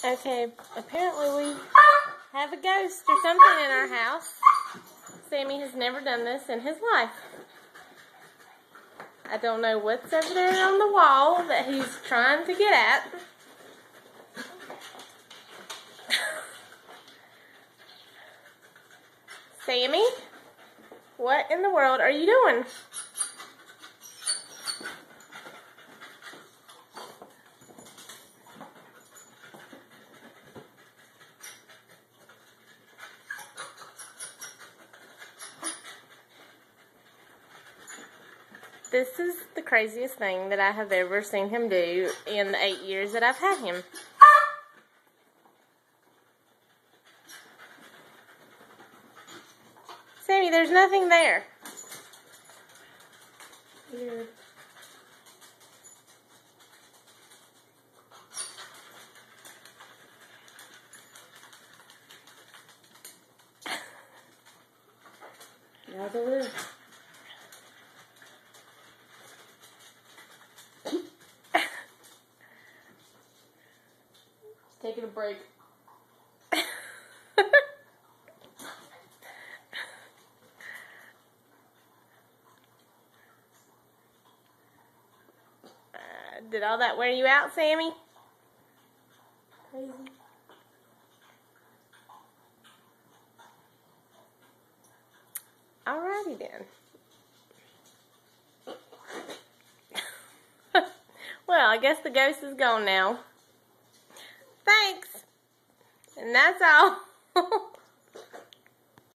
Okay, apparently we have a ghost or something in our house. Sammy has never done this in his life. I don't know what's over there on the wall that he's trying to get at. Sammy, what in the world are you doing? This is the craziest thing that I have ever seen him do in the 8 years that I've had him. Sammy, there's nothing there. Weird. Now the lid. Taking a break. Did all that wear you out, Sammy? Crazy. Alrighty then. Well, I guess the ghost is gone now. Thanks. And that's all.